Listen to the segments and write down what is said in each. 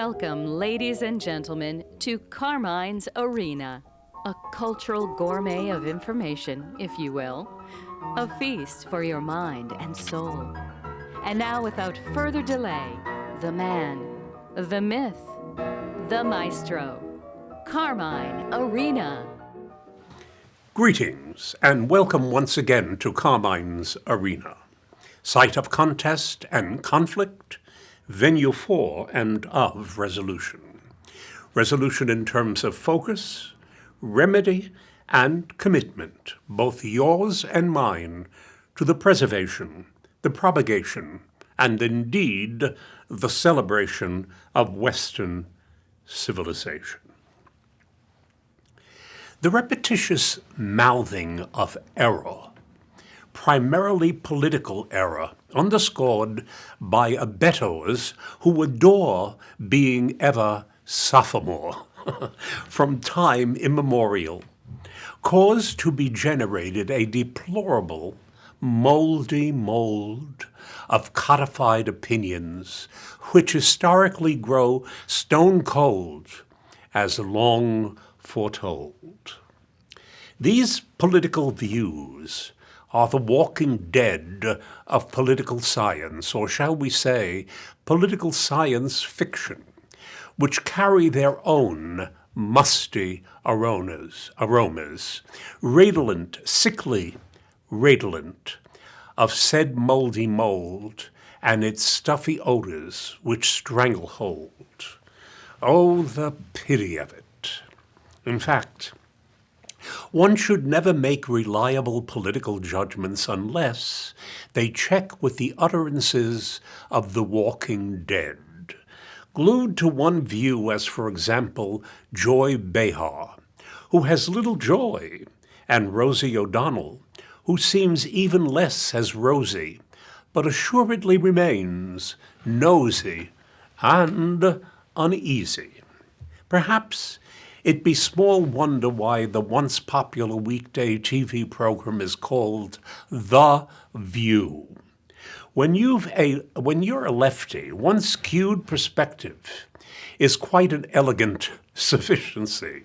Welcome, ladies and gentlemen, to Carmine's Arena, a cultural gourmet of information, if you will, a feast for your mind and soul. And now, without further delay, the man, the myth, the maestro, Carmine Arena. Greetings, and welcome once again to Carmine's Arena, site of contest and conflict, venue for and of resolution. Resolution in terms of focus, remedy, and commitment, both yours and mine, to the preservation, the propagation, and indeed the celebration of Western civilization. The repetitious mouthing of error, primarily political error, underscored by abettors who adore being ever sophomore from time immemorial, caused to be generated a deplorable, moldy mold of codified opinions which historically grow stone cold as long foretold. These political views are the walking dead of political science, or shall we say, political science fiction, which carry their own musty aromas, redolent, sickly redolent of said moldy mold and its stuffy odors which stranglehold. Oh, the pity of it. In fact, one should never make reliable political judgments unless they check with the utterances of the walking dead, glued to one view as, for example, Joy Behar, who has little joy, and Rosie O'Donnell, who seems even less as Rosie, but assuredly remains nosy and uneasy. Perhaps it be small wonder why the once popular weekday TV program is called The View. When you're a lefty, one skewed perspective is quite an elegant sufficiency.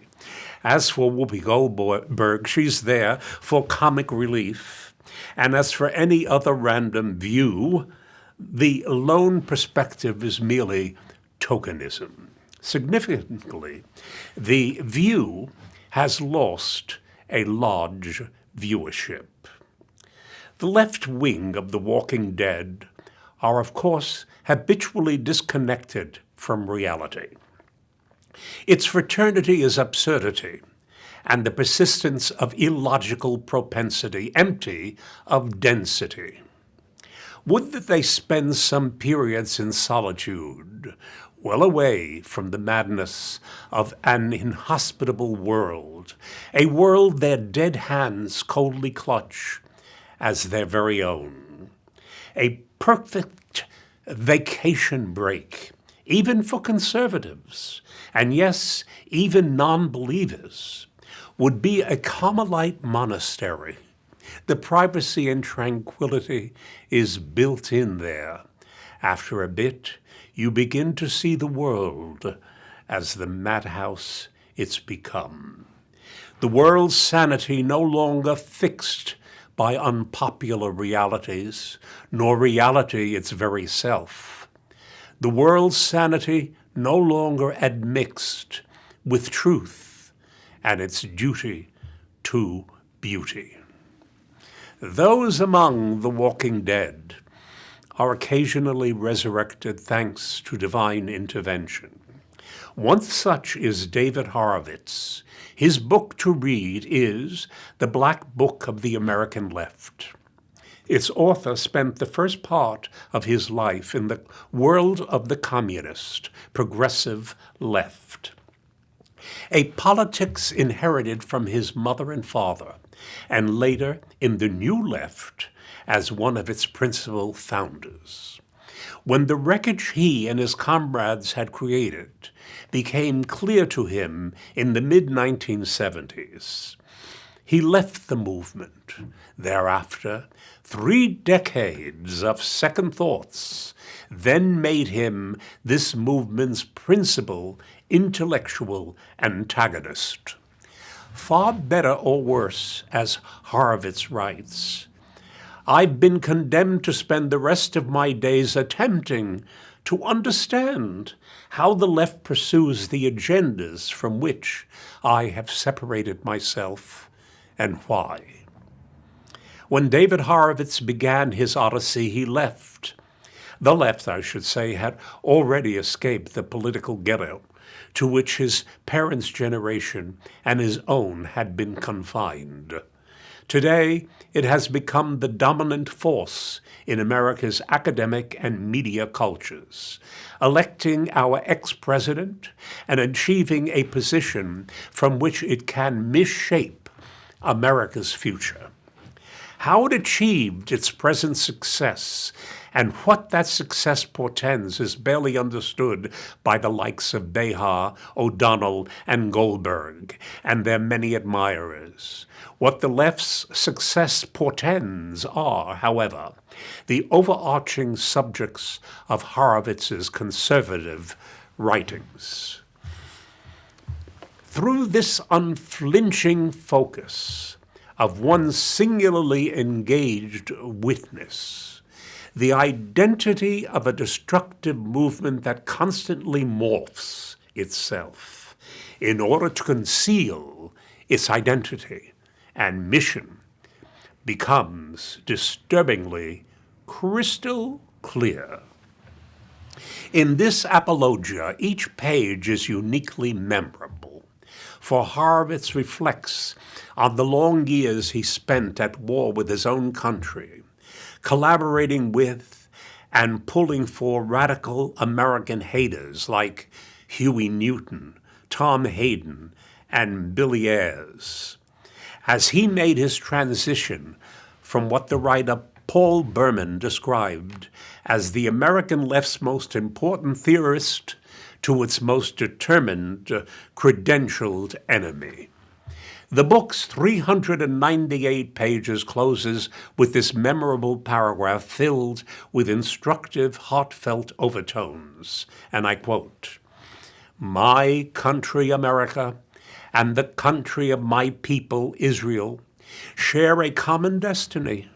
As for Whoopi Goldberg, she's there for comic relief. And as for any other random view, the lone perspective is merely tokenism. Significantly, The View has lost a large viewership. The left wing of The Walking Dead are, of course, habitually disconnected from reality. Its fraternity is absurdity, and the persistence of illogical propensity, empty of density. Would that they spend some periods in solitude, well away from the madness of an inhospitable world, a world their dead hands coldly clutch as their very own. A perfect vacation break, even for conservatives, and yes, even non-believers, would be a Carmelite monastery. The privacy and tranquility is built in there. After a bit, you begin to see the world as the madhouse it's become. The world's sanity no longer fixed by unpopular realities, nor reality its very self. The world's sanity no longer admixed with truth and its duty to beauty. Those among the walking dead are occasionally resurrected thanks to divine intervention. One such is David Horowitz. His book to read is The Black Book of the American Left. Its author spent the first part of his life in the world of the communist, progressive left, a politics inherited from his mother and father, and later in the New Left as one of its principal founders. When the wreckage he and his comrades had created became clear to him in the mid-1970s, he left the movement. Thereafter, 3 decades of second thoughts then made him this movement's principal intellectual antagonist. Far better or worse, as Horowitz writes, I've been condemned to spend the rest of my days attempting to understand how the left pursues the agendas from which I have separated myself and why. When David Horowitz began his odyssey, he left. The left, I should say, had already escaped the political ghetto to which his parents' generation and his own had been confined. Today, it has become the dominant force in America's academic and media cultures, electing our ex-president and achieving a position from which it can misshape America's future. How it achieved its present success and what that success portends is barely understood by the likes of Behar, O'Donnell, and Goldberg, and their many admirers. What the left's success portends are, however, the overarching subjects of Horowitz's conservative writings. Through this unflinching focus of one singularly engaged witness, the identity of a destructive movement that constantly morphs itself in order to conceal its identity and mission becomes disturbingly crystal clear. In this apologia, each page is uniquely memorable, for Horowitz reflects on the long years he spent at war with his own country, collaborating with and pulling for radical American haters like Huey Newton, Tom Hayden, and Billy Ayres, as he made his transition from what the writer Paul Berman described as the American left's most important theorist to its most determined, credentialed enemy. The book's 398 pages closes with this memorable paragraph filled with instructive, heartfelt overtones, and I quote, "My country, America, and the country of my people, Israel, share a common destiny.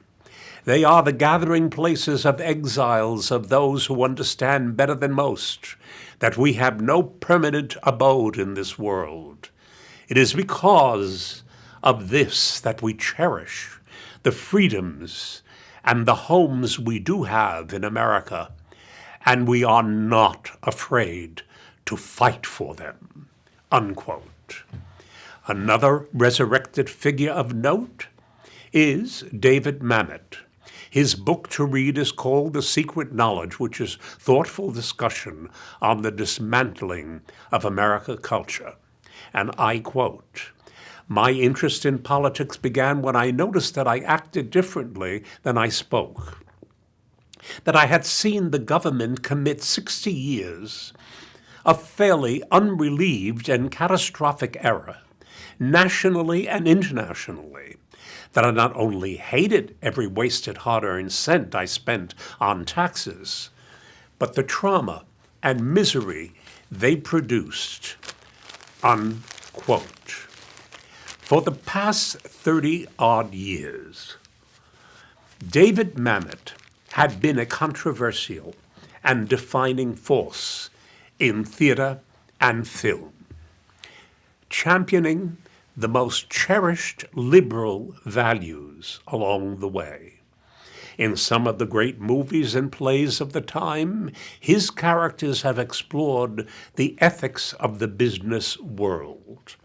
They are the gathering places of exiles, of those who understand better than most that we have no permanent abode in this world. It is because of this that we cherish the freedoms and the homes we do have in America, and we are not afraid to fight for them." Unquote. Another resurrected figure of note is David Mamet. His book to read is called The Secret Knowledge, which is thoughtful discussion on the dismantling of American culture. And I quote, "My interest in politics began when I noticed that I acted differently than I spoke, that I had seen the government commit 60 years of fairly unrelieved and catastrophic error, nationally and internationally, that I not only hated every wasted hard-earned cent I spent on taxes, but the trauma and misery they produced." Unquote. For the past 30-odd years, David Mamet had been a controversial and defining force in theater and film, championing the most cherished liberal values along the way. In some of the great movies and plays of the time, his characters have explored the ethics of the business world,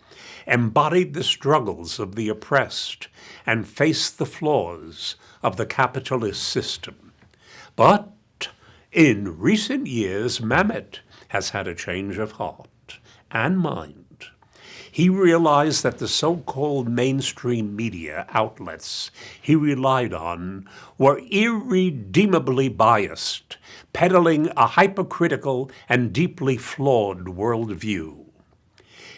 embodied the struggles of the oppressed, and faced the flaws of the capitalist system. But in recent years, Mamet has had a change of heart and mind. He realized that the so-called mainstream media outlets he relied on were irredeemably biased, peddling a hypercritical and deeply flawed worldview.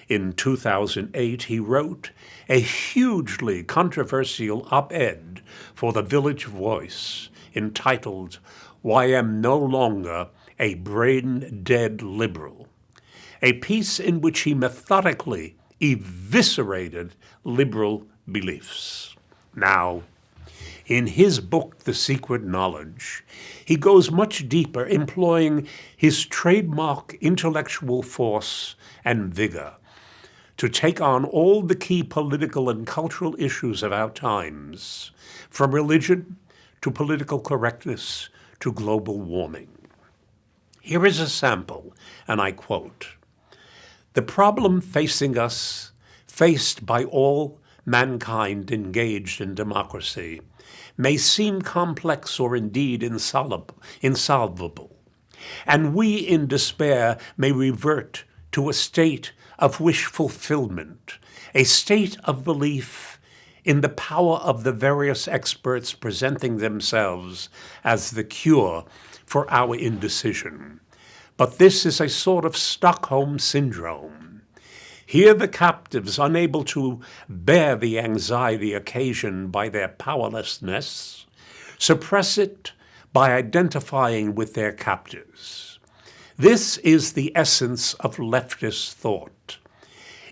In 2008, he wrote a hugely controversial op-ed for the Village Voice entitled, "Why I'm No Longer a Brain-Dead Liberal," a piece in which he methodically eviscerated liberal beliefs. Now, in his book, The Secret Knowledge, he goes much deeper, employing his trademark intellectual force and vigor to take on all the key political and cultural issues of our times, from religion to political correctness to global warming. Here is a sample, and I quote, "The problem facing us, faced by all mankind engaged in democracy, may seem complex or indeed insolvable, and we in despair may revert to a state of wish fulfillment, a state of belief in the power of the various experts presenting themselves as the cure for our indecision. But this is a sort of Stockholm syndrome. Here the captives, unable to bear the anxiety occasioned by their powerlessness, suppress it by identifying with their captors. This is the essence of leftist thought.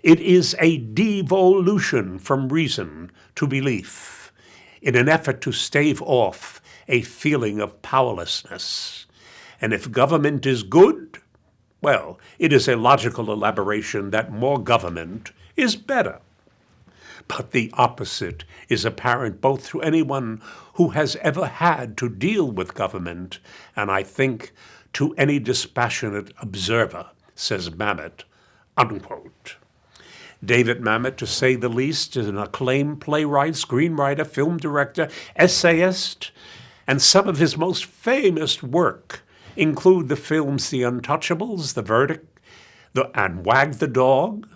It is a devolution from reason to belief in an effort to stave off a feeling of powerlessness. And if government is good, well, it is a logical elaboration that more government is better. But the opposite is apparent both to anyone who has ever had to deal with government, and I think to any dispassionate observer," says Mamet, unquote. David Mamet, to say the least, is an acclaimed playwright, screenwriter, film director, essayist, and some of his most famous work include the films The Untouchables, The Verdict, and Wag the Dog,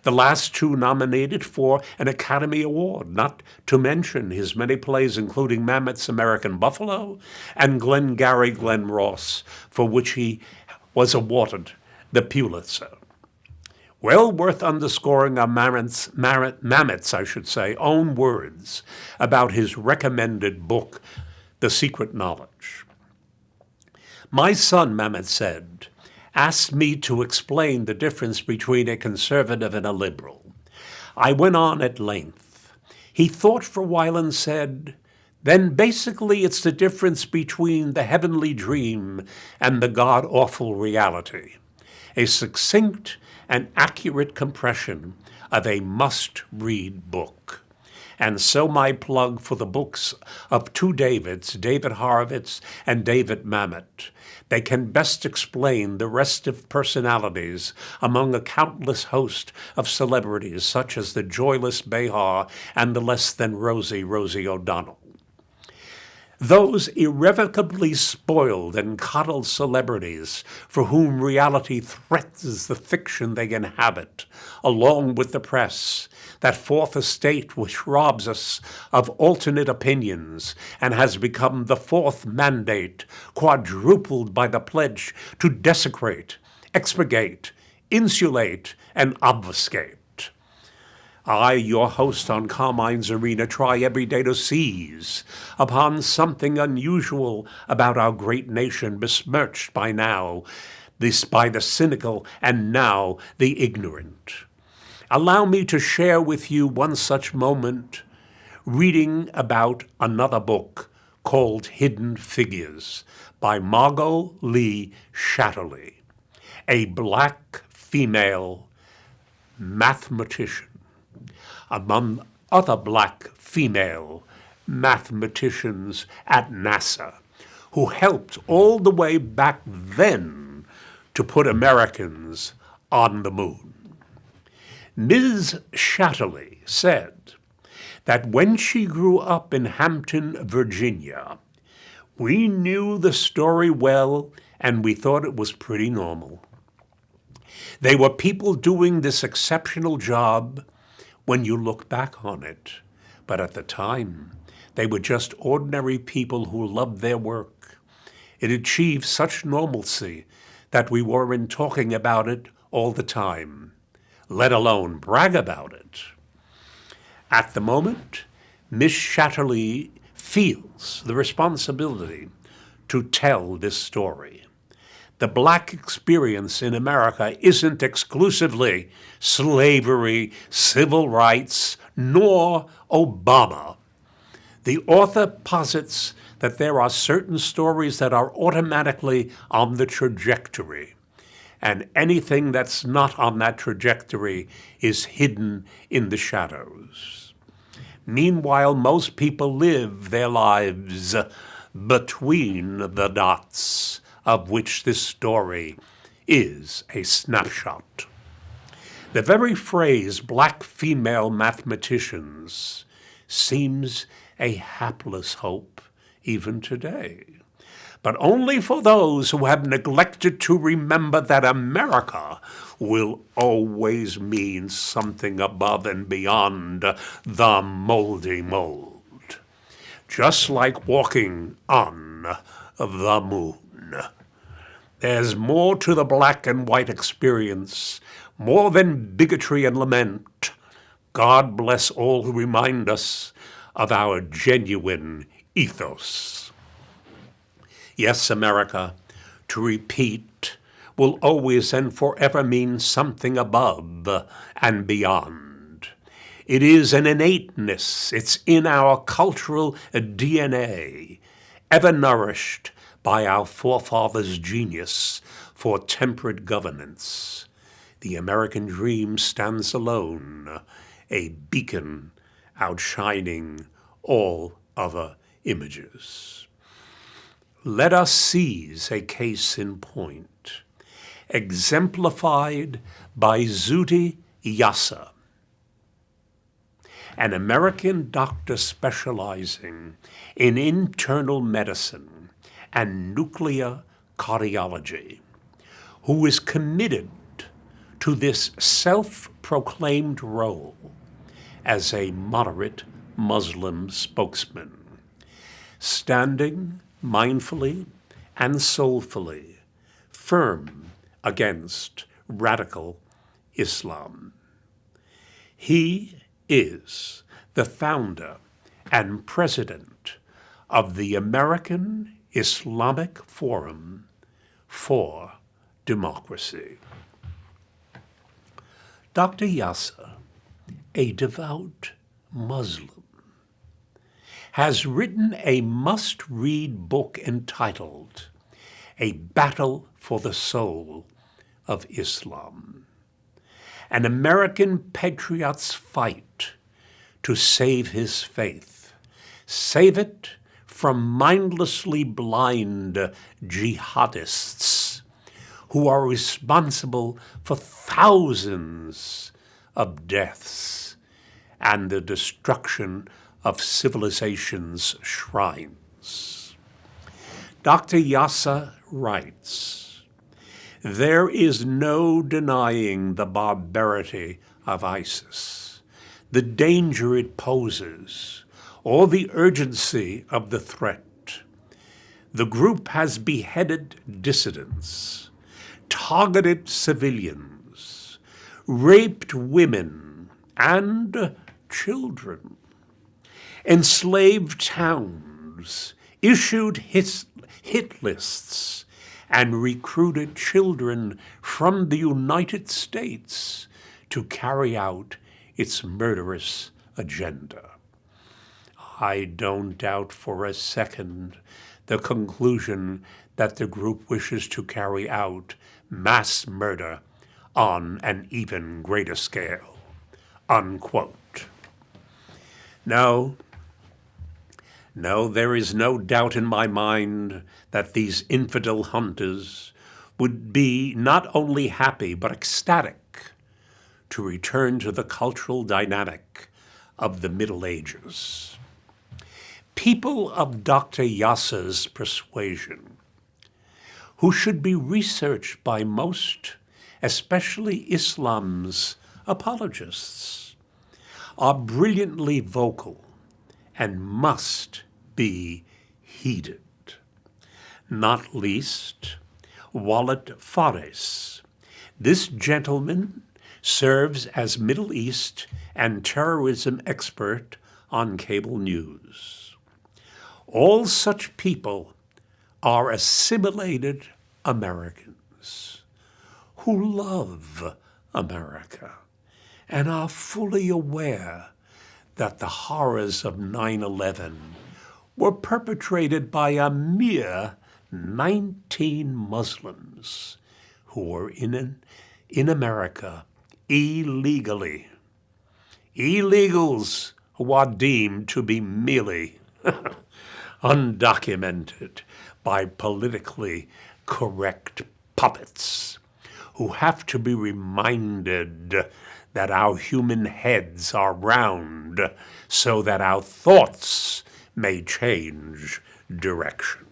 the last two nominated for an Academy Award, not to mention his many plays including Mamet's American Buffalo and Glengarry Glen Ross, for which he was awarded the Pulitzer. Well worth underscoring are Mamet's own words about his recommended book, The Secret Knowledge. "My son," Mamet said, "asked me to explain the difference between a conservative and a liberal. I went on at length. He thought for a while and said, then basically it's the difference between the heavenly dream and the god-awful reality. A succinct and accurate compression of a must-read book." And so my plug for the books of two Davids, David Horowitz and David Mamet. They can best explain the restive personalities among a countless host of celebrities such as the joyless Behar and the less than rosy Rosie O'Donnell. Those irrevocably spoiled and coddled celebrities for whom reality threatens the fiction they inhabit, along with the press, that fourth estate which robs us of alternate opinions and has become the fourth mandate, quadrupled by the pledge to desecrate, expurgate, insulate, and obfuscate. I, your host on Carmine's Arena, try every day to seize upon something unusual about our great nation, besmirched by the cynical and now the ignorant. Allow me to share with you one such moment, reading about another book called Hidden Figures by Margot Lee Shatterly, a black female mathematician. Among other black female mathematicians at NASA, who helped all the way back then to put Americans on the moon. Ms. Shatterly said that when she grew up in Hampton, Virginia, we knew the story well and we thought it was pretty normal. They were people doing this exceptional job when you look back on it. But at the time, they were just ordinary people who loved their work. It achieved such normalcy that we weren't talking about it all the time. let alone brag about it. At the moment, Miss Shatterly feels the responsibility to tell this story. The black experience in America isn't exclusively slavery, civil rights, nor Obama. The author posits that there are certain stories that are automatically on the trajectory, and anything that's not on that trajectory is hidden in the shadows. Meanwhile, most people live their lives between the dots, of which this story is a snapshot. The very phrase black female mathematicians seems a hapless hope even today, but only for those who have neglected to remember that America will always mean something above and beyond the moldy mold, just like walking on the moon. There's more to the black and white experience, more than bigotry and lament. God bless all who remind us of our genuine ethos. Yes, America, to repeat, will always and forever mean something above and beyond. It is an innateness. It's in our cultural DNA, ever nourished by our forefathers' genius for temperate governance. The American dream stands alone, a beacon outshining all other images. Let us seize a case in point, exemplified by Zuhdi Yassa, an American doctor specializing in internal medicine and nuclear cardiology, who is committed to this self-proclaimed role as a moderate Muslim spokesman, standing mindfully and soulfully firm against radical Islam. He is the founder and president of the American Islamic Forum for Democracy. Dr. Yassa, a devout Muslim, has written a must-read book entitled A Battle for the Soul of Islam, an American patriot's fight to save his faith, save it from mindlessly blind jihadists who are responsible for thousands of deaths and the destruction of civilization's shrines. Dr. Yassa writes, "There is no denying the barbarity of ISIS, the danger it poses, or the urgency of the threat. The group has beheaded dissidents, targeted civilians, raped women and children, enslaved towns, issued hit lists, and recruited children from the United States to carry out its murderous agenda. I don't doubt for a second the conclusion that the group wishes to carry out mass murder on an even greater scale." Unquote. No, there is no doubt in my mind that these infidel hunters would be not only happy but ecstatic to return to the cultural dynamic of the Middle Ages. People of Dr. Yassa's persuasion, who should be researched by most, especially Islam's apologists, are brilliantly vocal and must be heeded. Not least, Walid Fares. This gentleman serves as Middle East and terrorism expert on cable news. All such people are assimilated Americans who love America and are fully aware that the horrors of 9/11 were perpetrated by a mere 19 Muslims who were in America illegally. Illegals who are deemed to be merely undocumented by politically correct puppets who have to be reminded that our human heads are round so that our thoughts may change direction.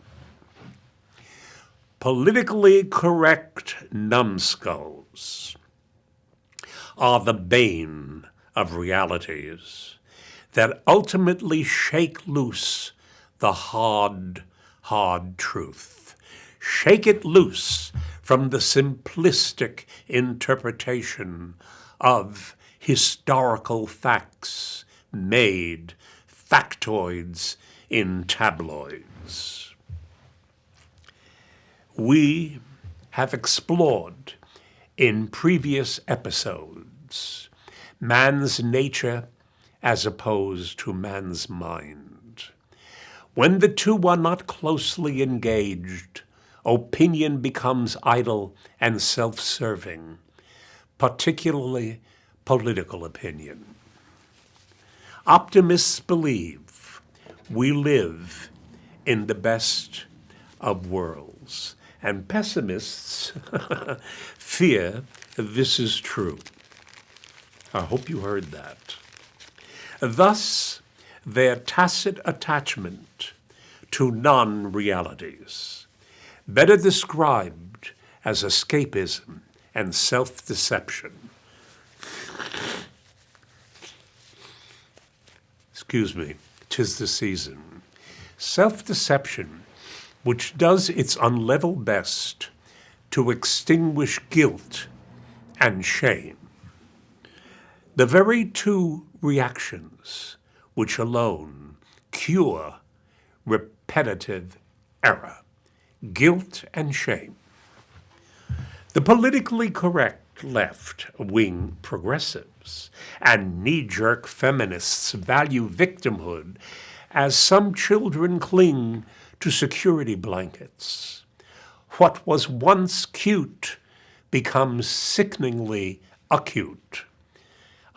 Politically correct numbskulls are the bane of realities that ultimately shake loose the hard truth. Shake it loose from the simplistic interpretation of historical facts made factoids in tabloids. We have explored in previous episodes man's nature as opposed to man's mind. When the two are not closely engaged, opinion becomes idle and self-serving, particularly political opinion. Optimists believe we live in the best of worlds, and pessimists fear this is true. I hope you heard that. Thus, their tacit attachment to non-realities, better described as escapism and self-deception. Excuse me, 'tis the season. Self-deception, which does its unlevel best to extinguish guilt and shame. The very two reactions which alone cure repetitive error, guilt and shame. The politically correct left-wing progressives and knee-jerk feminists value victimhood as some children cling to security blankets. What was once cute becomes sickeningly acute.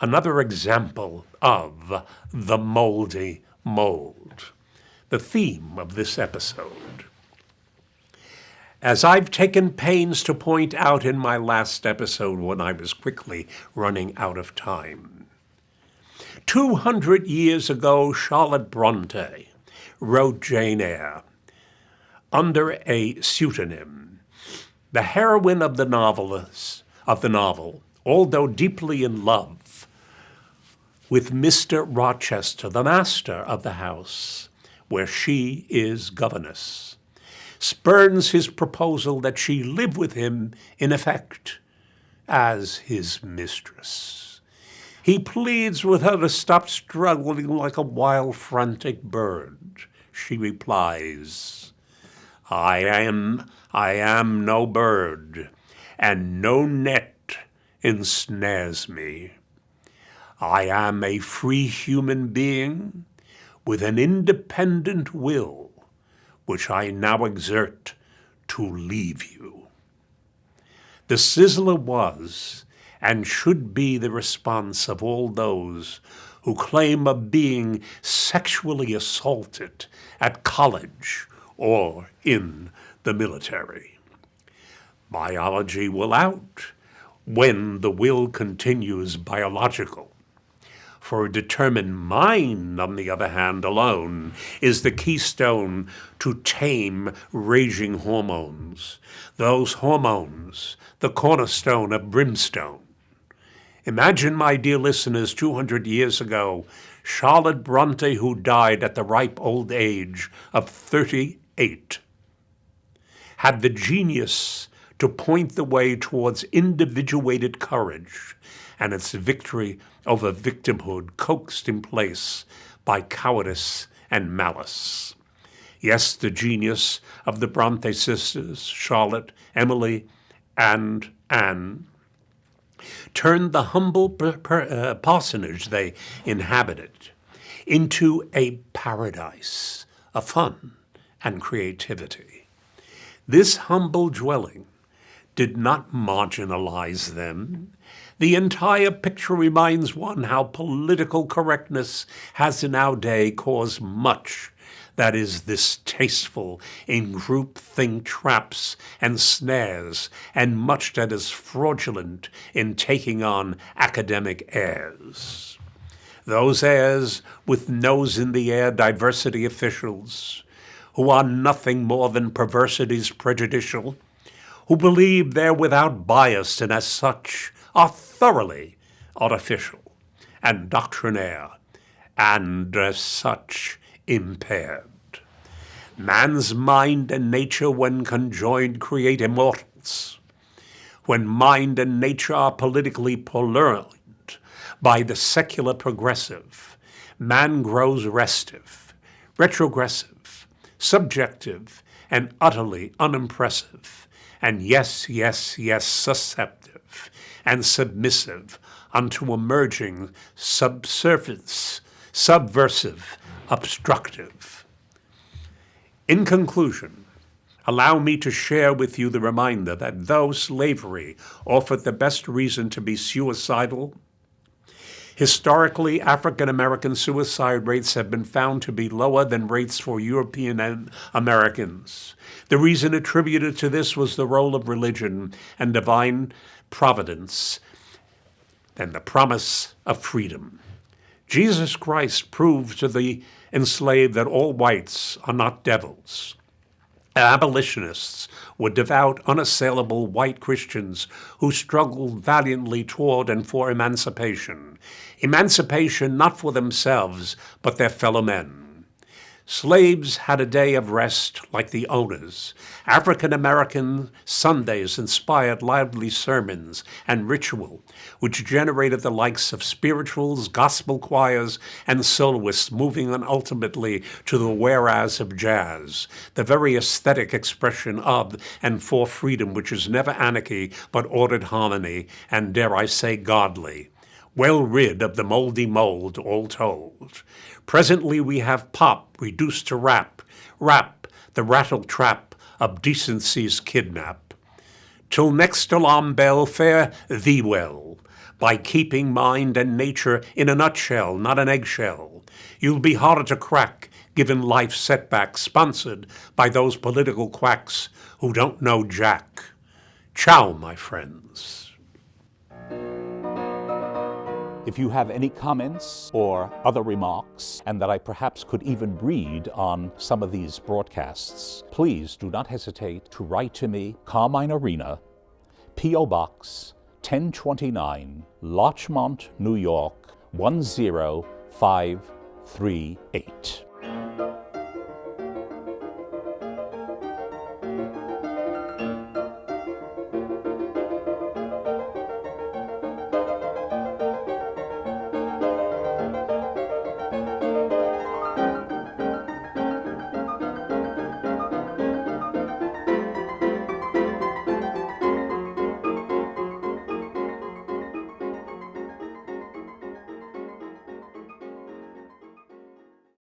Another example of the moldy mold, the theme of this episode. As I've taken pains to point out in my last episode when I was quickly running out of time, 200 years ago, Charlotte Bronte wrote Jane Eyre under a pseudonym. The heroine of the novel, although deeply in love with Mr. Rochester, the master of the house where she is governess, spurns his proposal that she live with him, in effect, as his mistress. He pleads with her to stop struggling like a wild, frantic bird. She replies, I am no bird, and no net ensnares me. I am a free human being with an independent will, which I now exert to leave you. The sizzler was and should be the response of all those who claim of being sexually assaulted at college or in the military. Biology will out when the will continues biological. For a determined mind, on the other hand, alone is the keystone to tame raging hormones. Those hormones, the cornerstone of brimstone. Imagine, my dear listeners, 200 years ago, Charlotte Bronte, who died at the ripe old age of 38, had the genius to point the way towards individuated courage and its victory over victimhood coaxed in place by cowardice and malice. Yes, the genius of the Bronte sisters, Charlotte, Emily, and Anne, turned the humble parsonage they inhabited into a paradise of fun and creativity. This humble dwelling did not marginalize them. The entire picture reminds one how political correctness has in our day caused much that is distasteful in groupthink traps and snares, and much that is fraudulent in taking on academic airs. Those airs with nose-in-the-air diversity officials, who are nothing more than perversities prejudicial, who believe they're without bias and as such are thoroughly artificial and doctrinaire, and as such impaired. Man's mind and nature, when conjoined, create immortals. When mind and nature are politically purloined by the secular progressive, man grows restive, retrogressive, subjective, and utterly unimpressive, and yes, susceptive and submissive unto emerging subversive, obstructive. In conclusion, allow me to share with you the reminder that though slavery offered the best reason to be suicidal, historically, African American suicide rates have been found to be lower than rates for European Americans. The reason attributed to this was the role of religion and divine providence and the promise of freedom. Jesus Christ proved to the enslaved that all whites are not devils. Abolitionists were devout, unassailable white Christians who struggled valiantly toward and for emancipation. Emancipation not for themselves, but their fellow men. Slaves had a day of rest like the owners. African American Sundays inspired lively sermons and ritual, which generated the likes of spirituals, gospel choirs, and soloists moving on ultimately to the whereas of jazz, the very aesthetic expression of and for freedom, which is never anarchy but ordered harmony, and dare I say godly. Well rid of the moldy mold, all told. Presently we have pop reduced to rap, the rattle trap of decency's kidnap. Till next alarm bell, fare thee well, by keeping mind and nature in a nutshell, not an eggshell. You'll be harder to crack, given life's setbacks, sponsored by those political quacks who don't know jack. Ciao, my friends. If you have any comments or other remarks, and that I perhaps could even read on some of these broadcasts, please do not hesitate to write to me, Carmine Arena, P.O. Box 1029, Larchmont, New York 10538.